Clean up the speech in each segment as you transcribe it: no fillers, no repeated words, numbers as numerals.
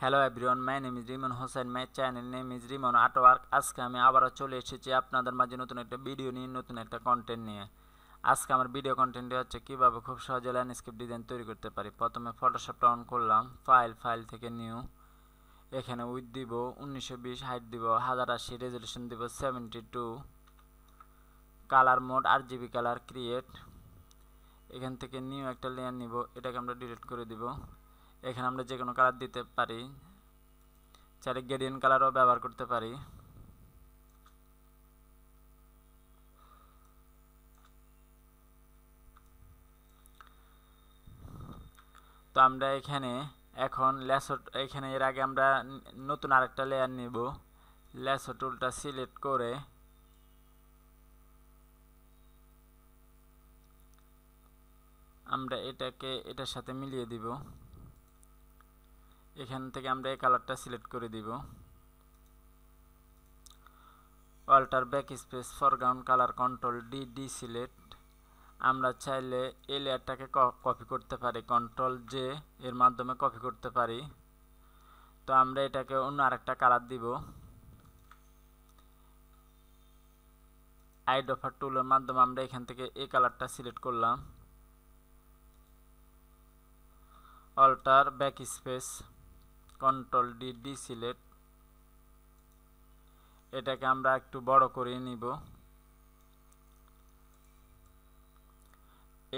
Hello everyone, my name is Rimon Hossain, my channel name is Rimon artwork. আজকে আমি আবারও চলে এসেছি আপনাদের মাঝে নতুন একটা ভিডিও নিয়ে, নতুন একটা কন্টেন্ট নিয়ে। আজকে আমার ভিডিও কন্টেন্টটি হচ্ছে কীভাবে খুব সহজে ল্যান্ডস্কেপ ডিজাইন তৈরি করতে পারি। প্রথমে ফটোশপটা অন করলাম, ফাইল থেকে নিউ, এখানে উইথ দিব 1920, হাইট দিব 1080, রেজলিউশন দিব 72, colour mode RGB colour, create. এখান থেকে নিউ একটা লেয়ার নিব, এটাকে আমরা ডিলিট করে দিব। এখানে আমরা যে কোনো কালার দিতে পারি, চাইলে গ্রেডিয়েন্ট কালারও ব্যবহার করতে পারি। তো আমরা এখানে এখন ল্যাসো, এখানে এর আগে আমরা নতুন আরেকটা লেয়ার নিব। ল্যাসো টুলটা সিলেক্ট করে আমরা এটাকে এটার সাথে মিলিয়ে দিব। এখান থেকে আমরা এই কালারটা সিলেক্ট করে দিব। Alt backspace foreground colour, control D select. আমরা চাইলে এই লেয়ারটাকে কপি করতে পারি, কন্ট্রোল জে এর মাধ্যমে কপি করতে পারি। তো আমরা এটাকে অন্য আরেকটা কালার দিব। আইড্রপার টুলের মাধ্যমে আমরা এখান থেকে এই কালারটা সিলেক্ট করলাম। Alt backspace control D select. এটাকে আমরা একটু বড় করে নিব।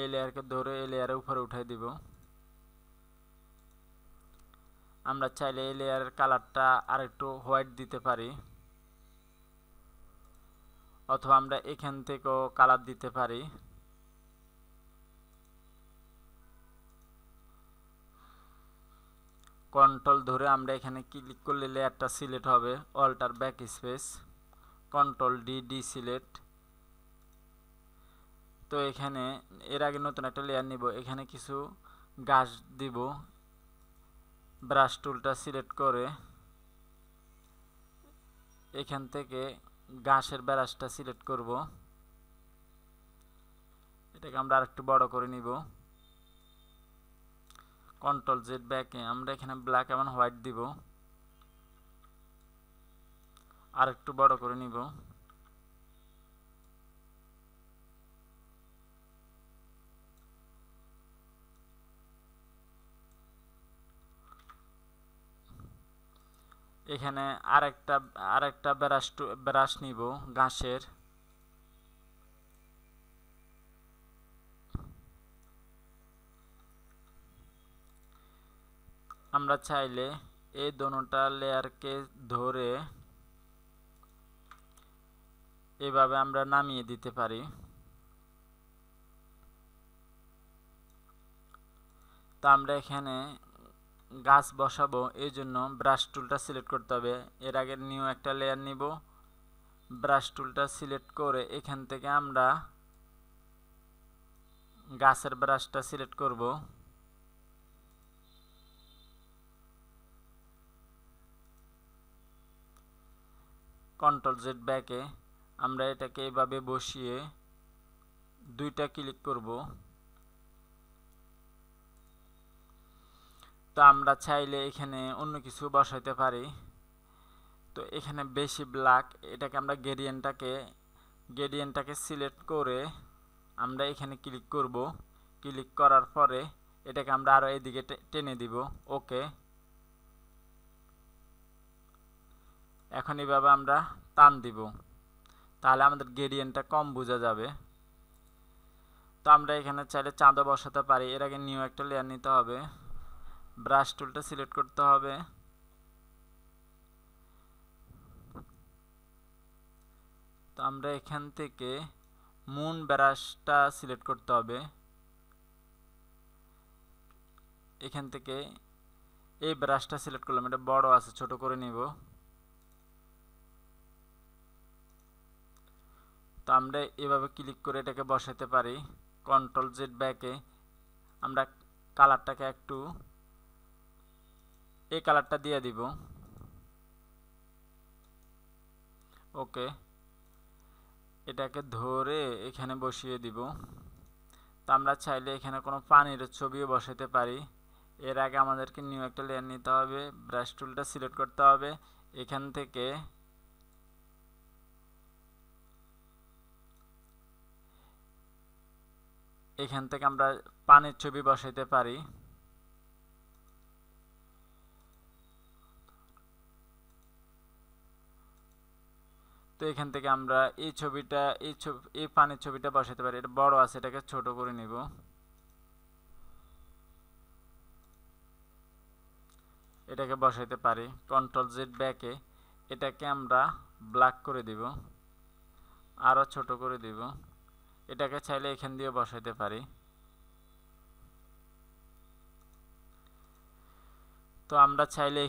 এই লেয়ারকে ধরে এই লেয়ারের উপরে উঠাই দিব। আমরা চাইলে এই লেয়ারের কালারটা আর একটু হোয়াইট দিতে পারি, অথবা আমরা এখান থেকেও কালার দিতে পারি। কন্ট্রোল ধরে আমরা এখানে ক্লিক করলে লেয়ারটা সিলেক্ট হবে। Alt backspace control D select. তো এখানে এর আগে নতুন একটা লেয়ার নিব, এখানে কিছু গাছ দিব। ব্রাশ টুলটা সিলেক্ট করে এখান থেকে ঘাসের ব্রাশটা সিলেক্ট করব। এটাকে আমরা আরেকটু বড় করে নিব। কন্ট্রোল জেড ব্যাকে আমরা এখানে ব্ল্যাক এবং হোয়াইট দিব, আরেকটু বড় করে নিব। এখানে আরেকটা ব্রাশ নিব ঘাসের। আমরা চাইলে এই দোনোটা লেয়ারকে ধরে এভাবে আমরা নামিয়ে দিতে পারি। তো আমরা এখানে গাছ বসাবো, এই জন্য ব্রাশ টুলটা সিলেক্ট করতে হবে। এর আগে নিউ একটা লেয়ার নিব, ব্রাশ টুলটা সিলেক্ট করে এখান থেকে আমরা গাছের ব্রাশটা সিলেক্ট করব। কন্ট্রোল জেড ব্যাকে আমরা এটাকে এইভাবে বসিয়ে দুইটা ক্লিক করব। তো আমরা চাইলে এখানে অন্য কিছু বসাইতে পারি। তো এখানে বেশি ব্ল্যাক, এটাকে আমরা গ্রেডিয়েন্টটাকে সিলেক্ট করে আমরা এখানে ক্লিক করব। ক্লিক করার পরে এটাকে আমরা আরও এদিকে টেনে দিব। ওকে, এখন এইভাবে আমরা টান দিব, তাহলে আমাদের গ্রেডিয়েন্টটা কম বোঝা যাবে। তো আমরা এখানে চাইলে চাঁদও বসাতে পারি। এর আগে নিউ একটা লেয়ার নিতে হবে, ব্রাশ টুলটা সিলেক্ট করতে হবে। তো আমরা এখান থেকে মুন ব্রাশটা সিলেক্ট করতে হবে। এখান থেকে এই ব্রাশটা সিলেক্ট করলাম, এটা বড় আছে, ছোট করে নিব। তো আমরা এভাবে ক্লিক করে এটাকে বসাতে পারি। কন্ট্রোল জেড ব্যাকে আমরা কালারটাকে একটু এই কালারটা দিয়ে দিব। ওকে, এটাকে ধরে এখানে বসিয়ে দিব। তো আমরা চাইলে এখানে কোনো পানির ছবিও বসাতে পারি। এর আগে আমাদেরকে নিউ একটা লেয়ার নিতে হবে, ব্রাশ টুলটা সিলেক্ট করতে হবে। এখান থেকে আমরা পানির ছবি বসাইতে পারি। তো এখান থেকে আমরা এই ছবিটা এই পানির ছবিটা বসাতে পারি। এটা বড় আছে, এটাকে ছোট করে নিব। এটাকে বসাইতে পারি কন্ট্রোল জেড ব্যাকে। এটাকে আমরা ব্ল্যাক করে দিব, আরো ছোট করে দিব। এটাকে চাইলে এখান দিয়ে বসাইতে পারি। তো আমরা চাইলে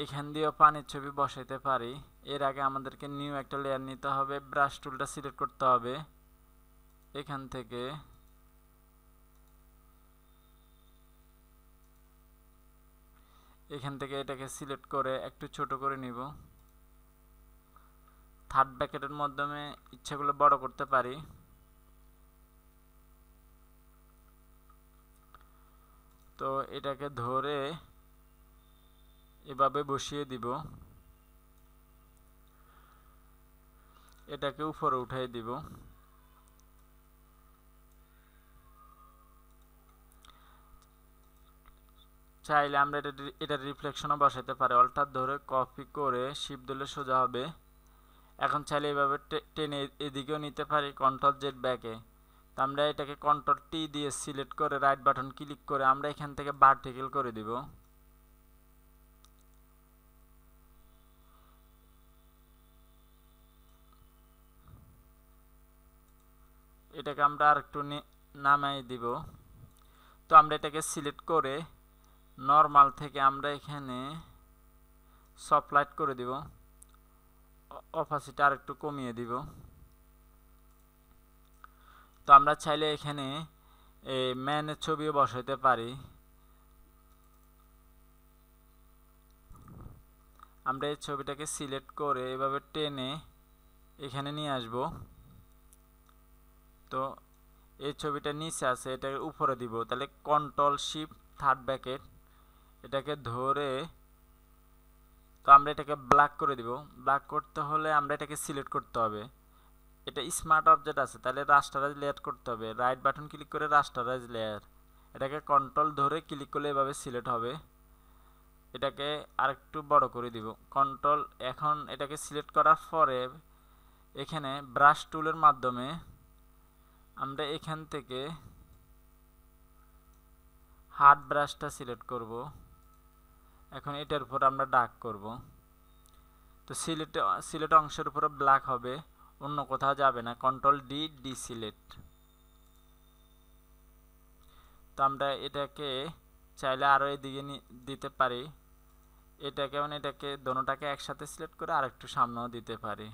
এখান দিয়েও পানির ছবি বসাইতে পারি। এর আগে আমাদেরকে নিউ একটা লেয়ার নিতে হবে, ব্রাশ টুলটা সিলেক্ট করতে হবে। এখান থেকে এটাকে সিলেক্ট করে একটু ছোট করে নিব। থার্ড ব্র্যাকেটের মাধ্যমে ইচ্ছাগুলো বড় করতে পারি। তো এটাকে ধরে এভাবে বসিয়ে দিব, এটাকে উপরে উঠাই দিব। চাইলে আমরা এটা রিফ্লেকশনও বসাতে পারি। অল্টার ধরে কপি করে শিফট দিলে সোজা হবে। এখন চাইলে এইভাবে টেনে এদিকেও নিতে পারি কন্ট্রোল জেড ব্যাকে। তো আমরা এটাকে কন্ট্রোল টি দিয়ে সিলেক্ট করে রাইট বাটন ক্লিক করে আমরা এখান থেকে ভার্টিক্যাল করে দিব। এটাকে আমরা আরেকটু নামাই দিব। তো আমরা এটাকে সিলেক্ট করে নরমাল থেকে আমরা এখানে সফট লাইট করে দিব, অপাসিটি আরেকটু কমিয়ে দিব। তো আমরা চাইলে এখানে এই ম্যানের ছবিও বসাইতে পারি। আমরা এই ছবিটাকে সিলেক্ট করে এভাবে টেনে এখানে নিয়ে আসব। তো এই ছবিটা নিচে আছে, এটাকে উপরে দিব। তাহলে কন্ট্রোল শিফট থার্ড ব্র্যাকেট, এটাকে ধরে তো আমরা এটাকে ব্ল্যাক করে দিব। ব্ল্যাক করতে হলে আমরা এটাকে সিলেক্ট করতে হবে। এটা স্মার্ট অবজেক্ট আছে, তাহলে রাস্টারাইজ লেয়ার করতে হবে। রাইট বাটন ক্লিক করে রাস্টারাইজ লেয়ার, এটাকে কন্ট্রোল ধরে ক্লিক করলে এভাবে সিলেক্ট হবে। এটাকে আরেকটু বড় করে দিব কন্ট্রোল। এখন এটাকে সিলেক্ট করার পরে এখানে ব্রাশ টুলের মাধ্যমে আমরা এখান থেকে হার্ড ব্রাশটা সিলেক্ট করব। এখন এটার উপর আমরা ডার্ক করব। তো সিলেক্ট অংশের উপরে ব্ল্যাক হবে, অন্য কোথাও যাবে না। Control D select. তো আমরা এটাকে চাইলে আরো এদিকে দিতে পারি। এটাকে দোনোটাকে একসাথে সিলেক্ট করে আরেকটু সামনেও দিতে পারি।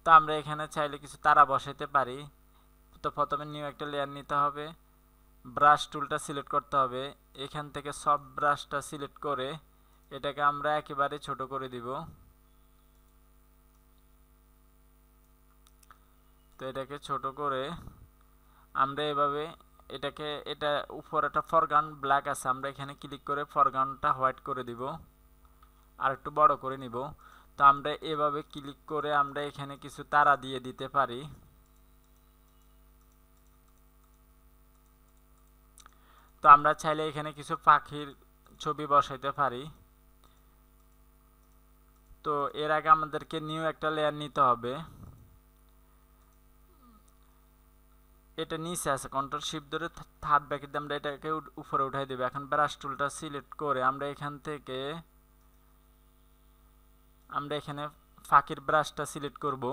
তো আমরা এখানে চাইলে কিছু তারা বসাইতে পারি। তো প্রথমে নিউ একটা লেয়ার নিতে হবে, ব্রাশ টুলটা সিলেক্ট করতে হবে। এখান থেকে সব ব্রাশটা সিলেক্ট করে এটাকে আমরা একেবারে ছোট করে দিব। তো এটাকে ছোট করে আমরা এভাবে এটা উপর একটা ফরগ্রাউন্ড ব্ল্যাক আছে, আমরা এখানে ক্লিক করে ফরগ্রাউন্ডটা হোয়াইট করে দিব, আর একটু বড় করে নিব। তো আমরা এভাবে ক্লিক করে আমরা এখানে কিছু তারা দিয়ে দিতে পারি। তো আমরা চাইলে এখানে কিছু পাখির ছবি বসাইতে পারি। তো এর আগে আমাদেরকে নিউ একটা লেয়ার নিতে হবে। এটা নিচে আছে, কন্ট্রোল শিফট ধরে থার্ড ব্র্যাকেট দিয়ে আমরা এটাকে উপরে উঠাই দেব। এখন ব্রাশ টুলটা সিলেক্ট করে আমরা এখানে ফাঁকির ব্রাশটা সিলেক্ট করব।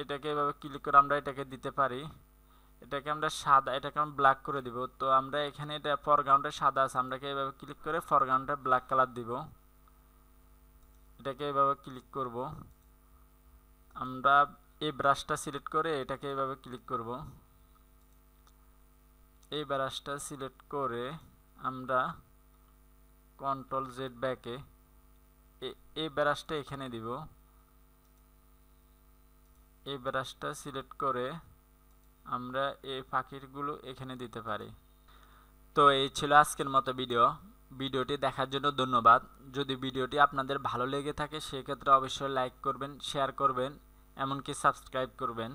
এটাকে এভাবে ক্লিক করে আমরা এটাকে দিতে পারি। এটাকে আমরা ব্ল্যাক করে দিব। তো আমরা এখানে এটা ফরগ্রাউন্ডে সাদা আছে, আমরা এভাবে ক্লিক করে ফরগ্রাউন্ডে ব্ল্যাক কালার দিব। এটাকে এভাবে ক্লিক করব। আমরা এই ব্রাশটা সিলেক্ট করে এটাকে এভাবে ক্লিক করব। এই ব্রাশটা সিলেক্ট করে আমরা কন্ট্রোল জেড ব্যাকে এই ব্রাশটা এখানে দিব। এই ব্রাশটা সিলেক্ট করে আমরা এই পাখিগুলো এখানে দিতে পারি। তো এই ছিল আজকের মতো ভিডিওটি দেখার জন্য ধন্যবাদ। যদি ভিডিওটি আপনাদের ভালো লেগে থাকে সেক্ষেত্রে অবশ্যই লাইক করবেন, শেয়ার করবেন, এমনকি সাবস্ক্রাইব করবেন।